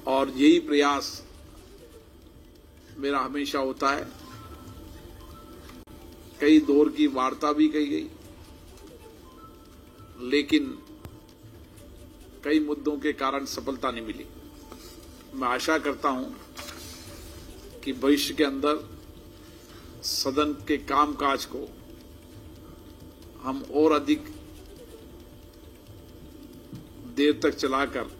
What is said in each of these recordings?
और यही प्रयास मेरा हमेशा होता है। कई दौर की वार्ता भी कही गई, लेकिन कई मुद्दों के कारण सफलता नहीं मिली। मैं आशा करता हूं कि भविष्य के अंदर सदन के कामकाज को हम और अधिक देर तक चलाकर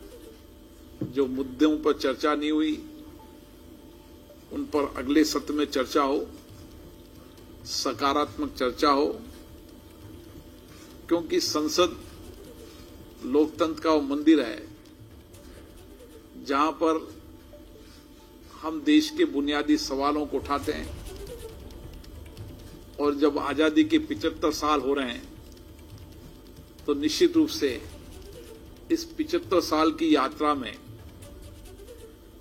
जो मुद्दों पर चर्चा नहीं हुई उन पर अगले सत्र में चर्चा हो, सकारात्मक चर्चा हो, क्योंकि संसद लोकतंत्र का वो मंदिर है जहां पर हम देश के बुनियादी सवालों को उठाते हैं। और जब आजादी के 75 साल हो रहे हैं तो निश्चित रूप से इस 75 साल की यात्रा में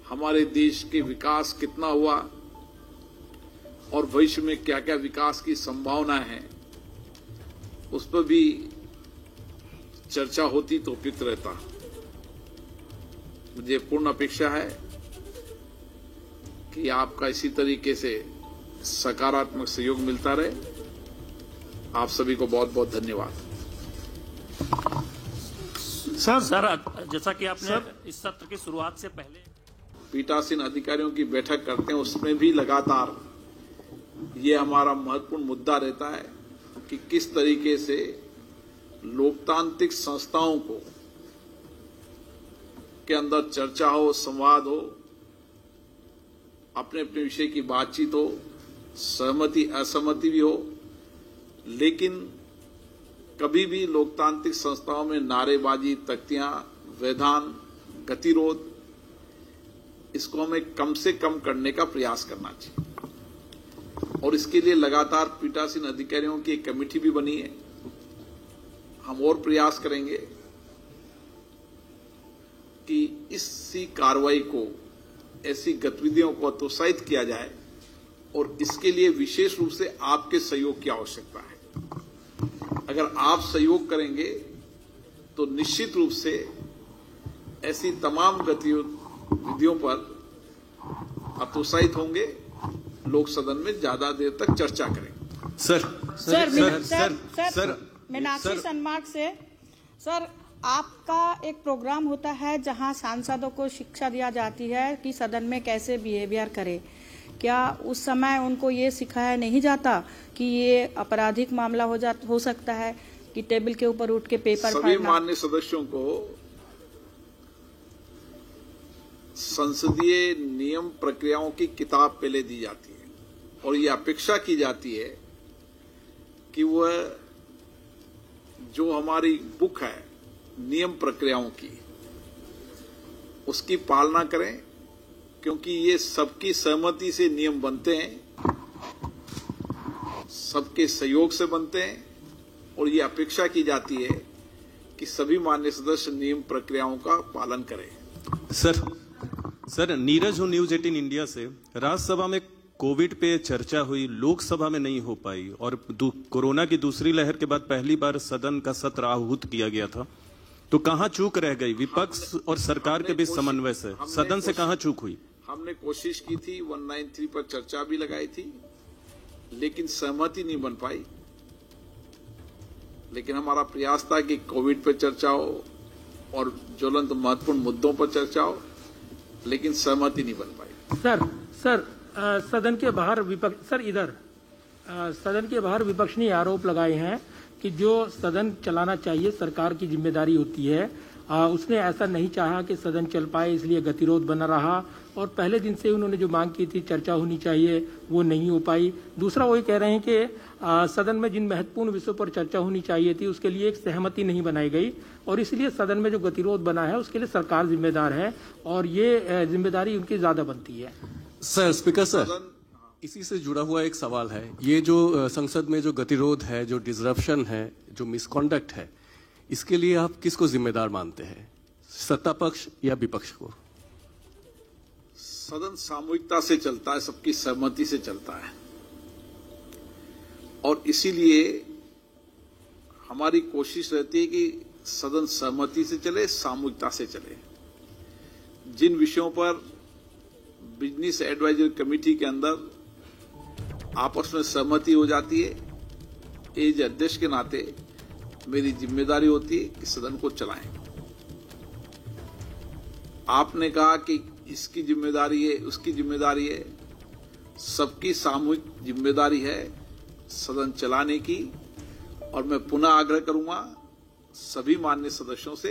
हमारे देश के विकास कितना हुआ और भविष्य में क्या क्या विकास की संभावनाएं हैं, उस पर भी चर्चा होती तो उपयुक्त रहता। मुझे पूर्ण अपेक्षा है कि आपका इसी तरीके से सकारात्मक सहयोग मिलता रहे। आप सभी को बहुत बहुत धन्यवाद। सर, जैसा कि आपने इस सत्र की शुरुआत से पहले पीठासीन अधिकारियों की बैठक करते हैं, उसमें भी लगातार ये हमारा महत्वपूर्ण मुद्दा रहता है कि किस तरीके से लोकतांत्रिक संस्थाओं को के अंदर चर्चा हो, संवाद हो, अपने अपने विषय की बातचीत हो, सहमति असहमति भी हो, लेकिन कभी भी लोकतांत्रिक संस्थाओं में नारेबाजी, तख्तियां, व्यवधान, गतिरोध, इसको हमें कम से कम करने का प्रयास करना चाहिए। और इसके लिए लगातार पीठासीन अधिकारियों की एक कमेटी भी बनी है। हम और प्रयास करेंगे कि इसी कार्रवाई को, ऐसी गतिविधियों को प्रोत्साहित किया जाए और इसके लिए विशेष रूप से आपके सहयोग की आवश्यकता है। अगर आप सहयोग करेंगे तो निश्चित रूप से ऐसी तमाम गतिविधियों पर आप प्रोत्साहित होंगे, लोक सदन में ज्यादा देर तक चर्चा करेंगे। सर, मीनाक्षी सनमार्ग से सर, आपका एक प्रोग्राम होता है जहां सांसदों को शिक्षा दिया जाती है कि सदन में कैसे बिहेवियर करे। क्या उस समय उनको ये सिखाया नहीं जाता कि ये आपराधिक मामला हो सकता है कि टेबल के ऊपर उठ के पेपर सभी माननीय सदस्यों को संसदीय नियम प्रक्रियाओं की किताब पहले दी जाती है और ये अपेक्षा की जाती है कि वह जो हमारी बुक है नियम प्रक्रियाओं की, उसकी पालना करें, क्योंकि ये सबकी सहमति से नियम बनते हैं, सबके सहयोग से बनते हैं और ये अपेक्षा की जाती है कि सभी माननीय सदस्य नियम प्रक्रियाओं का पालन करें। सर, नीरज हूं न्यूज 18 इंडिया से। राज्यसभा में कोविड पे चर्चा हुई, लोकसभा में नहीं हो पाई और कोरोना की दूसरी लहर के बाद पहली बार सदन का सत्र आहूत किया गया था, तो कहां चूक रह गई? विपक्ष और सरकार के बीच समन्वय से सदन से कहां चूक हुई? हमने कोशिश की थी, 193 पर चर्चा भी लगाई थी, लेकिन सहमति नहीं बन पाई। लेकिन हमारा प्रयास था कि कोविड पर चर्चा हो और ज्वलंत महत्वपूर्ण मुद्दों पर चर्चा हो, लेकिन सहमति नहीं बन पाई। सर, सदन के बाहर विपक्ष, सदन के बाहर विपक्ष ने आरोप लगाए हैं कि जो सदन चलाना चाहिए सरकार की जिम्मेदारी होती है, उसने ऐसा नहीं चाहा कि सदन चल पाए, इसलिए गतिरोध बना रहा और पहले दिन से उन्होंने जो मांग की थी चर्चा होनी चाहिए वो नहीं हो पाई। दूसरा वो ये कह रहे हैं कि सदन में जिन महत्वपूर्ण विषयों पर चर्चा होनी चाहिए थी उसके लिए एक सहमति नहीं बनाई गई और इसलिए सदन में जो गतिरोध बना है उसके लिए सरकार जिम्मेदार है और ये जिम्मेदारी उनकी ज्यादा बनती है। सर, स्पीकर सर, इसी से जुड़ा हुआ एक सवाल है। ये जो संसद में जो गतिरोध है, जो डिसरप्शन है, जो मिसकॉन्डक्ट है, इसके लिए आप किसको जिम्मेदार मानते हैं, सत्ता पक्ष या विपक्ष को? सदन सामूहिकता से चलता है, सबकी सहमति से चलता है और इसीलिए हमारी कोशिश रहती है कि सदन सहमति से चले, सामूहिकता से चले। जिन विषयों पर बिजनेस एडवाइजरी कमेटी के अंदर आपस में सहमति हो जाती है, एज अध्यक्ष के नाते मेरी जिम्मेदारी होती है कि सदन को चलाएं। आपने कहा कि इसकी जिम्मेदारी है, उसकी जिम्मेदारी है, सबकी सामूहिक जिम्मेदारी है सदन चलाने की। और मैं पुनः आग्रह करूंगा सभी माननीय सदस्यों से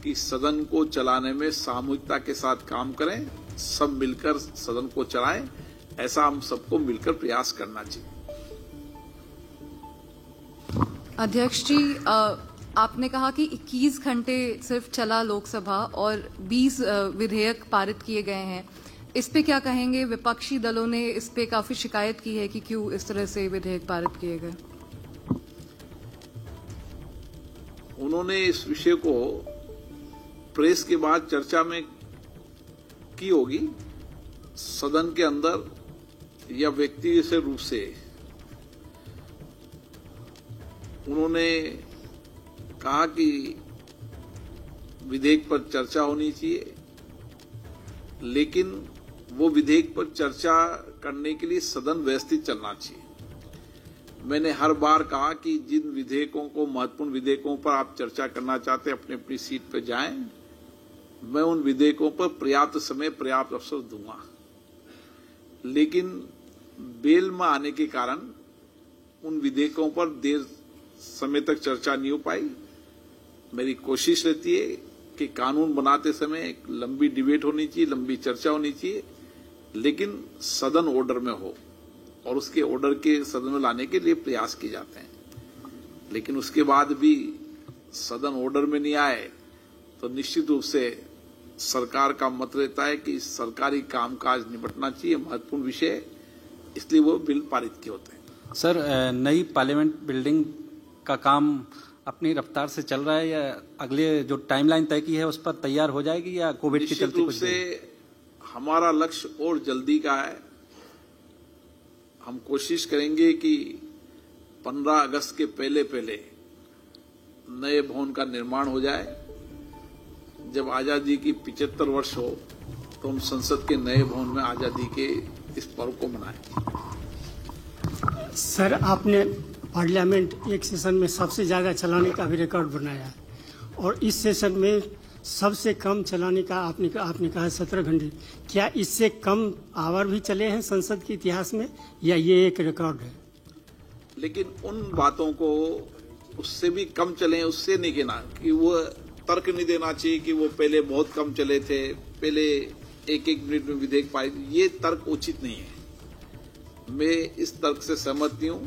कि सदन को चलाने में सामूहिकता के साथ काम करें, सब मिलकर सदन को चलाएं। ऐसा हम सबको मिलकर प्रयास करना चाहिए। अध्यक्ष जी, आपने कहा कि 21 घंटे सिर्फ चला लोकसभा और 20 विधेयक पारित किए गए हैं। इस पे क्या कहेंगे? विपक्षी दलों ने इस पे काफी शिकायत की है कि क्यों इस तरह से विधेयक पारित किए गए। उन्होंने इस विषय को प्रेस के बाद चर्चा में की होगी, सदन के अंदर या व्यक्तिगत रूप से उन्होंने कहा कि विधेयक पर चर्चा होनी चाहिए, लेकिन वो विधेयक पर चर्चा करने के लिए सदन व्यवस्थित चलना चाहिए। मैंने हर बार कहा कि जिन विधेयकों को, महत्वपूर्ण विधेयकों पर आप चर्चा करना चाहते हैं, अपनी अपनी सीट पर जाएं। मैं उन विधेयकों पर पर्याप्त समय, पर्याप्त अवसर दूंगा, लेकिन बेल में आने के कारण उन विधेयकों पर देर समय तक चर्चा नहीं हो पाई। मेरी कोशिश रहती है कि कानून बनाते समय एक लंबी डिबेट होनी चाहिए, लंबी चर्चा होनी चाहिए, लेकिन सदन ऑर्डर में हो और उसके ऑर्डर के सदन में लाने के लिए प्रयास किए जाते हैं। लेकिन उसके बाद भी सदन ऑर्डर में नहीं आए तो निश्चित रूप से सरकार का मत रहता है कि सरकारी कामकाज निपटना चाहिए, महत्वपूर्ण विषय, इसलिए वो बिल पारित किए होते हैं। सर, नई पार्लियामेंट बिल्डिंग का काम अपनी रफ्तार से चल रहा है या अगले जो टाइमलाइन तय की है उस पर तैयार हो जाएगी या कोविड के चलते? निश्चित रूप से हमारा लक्ष्य और जल्दी का है। हम कोशिश करेंगे कि 15 अगस्त के पहले पहले नए भवन का निर्माण हो जाए। जब आजादी की 75 वर्ष हो तो हम संसद के नए भवन में आजादी के इस पर्व को मनाएं। सर, आपने पार्लियामेंट एक सेशन में सबसे ज्यादा चलाने का भी रिकॉर्ड बनाया है और इस सेशन में सबसे कम चलाने का आपने कहा 17 घंटे। क्या इससे कम आवर भी चले हैं संसद के इतिहास में या ये एक रिकॉर्ड है? लेकिन उन बातों को उससे भी कम चले, उससे नहीं कहना कि वो तर्क नहीं देना चाहिए कि वो पहले बहुत कम चले थे, पहले एक मिनट में विधेयक पारित, ये तर्क उचित नहीं है। मैं इस तर्क से सहमत नहीं हूं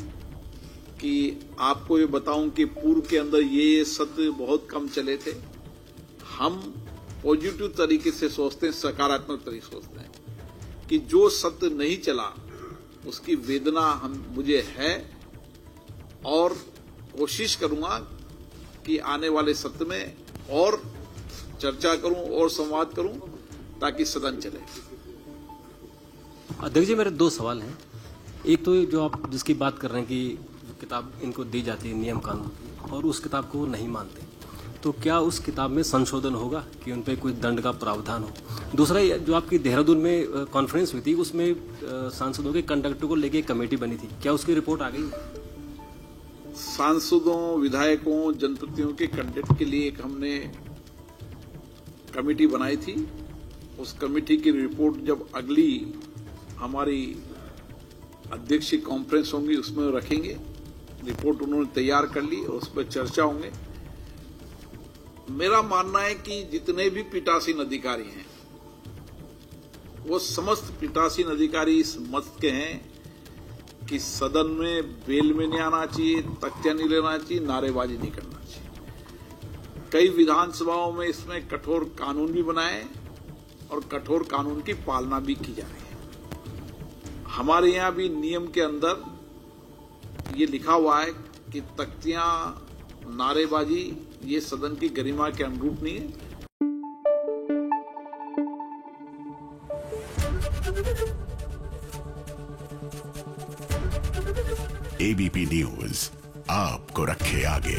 कि आपको ये बताऊं कि पूर्व के अंदर ये सत्र बहुत कम चले थे। हम पॉजिटिव तरीके से सोचते हैं, सकारात्मक तरीके से सोचते हैं कि जो सत्र नहीं चला उसकी वेदना मुझे है और कोशिश करूंगा कि आने वाले सत्र में और चर्चा करूं और संवाद करूं ताकि सदन चले। अध्यक्ष जी, मेरे 2 सवाल हैं। एक तो जो आप जिसकी बात कर रहे हैं कि किताब इनको दी जाती है नियम कानून और उस किताब को वो नहीं मानते, तो क्या उस किताब में संशोधन होगा कि उन पर कोई दंड का प्रावधान हो? दूसरा, जो आपकी देहरादून में कॉन्फ्रेंस हुई थी उसमें सांसदों के कंडक्ट को लेके कमेटी बनी थी, क्या उसकी रिपोर्ट आ गई? सांसदों, विधायकों, जनप्रतिनिधियों के कंडक्ट के लिए एक हमने कमेटी बनाई थी। उस कमेटी की रिपोर्ट जब अगली हमारी अध्यक्ष की कॉन्फ्रेंस होंगी उसमें रखेंगे। रिपोर्ट उन्होंने तैयार कर ली और उस पर चर्चा होंगे। मेरा मानना है कि जितने भी पीठासीन अधिकारी हैं वो समस्त पीठासीन अधिकारी इस मत के हैं कि सदन में बेल में नहीं आना चाहिए, तख्तियां नहीं लेना चाहिए, नारेबाजी नहीं करना चाहिए। कई विधानसभाओं में इसमें कठोर कानून भी बनाए और कठोर कानून की पालना भी की जा रही है। हमारे यहां भी नियम के अंदर ये लिखा हुआ है कि तख्तियां, नारेबाजी ये सदन की गरिमा के अनुरूप नहीं है। एबीपी न्यूज आपको रखे आगे।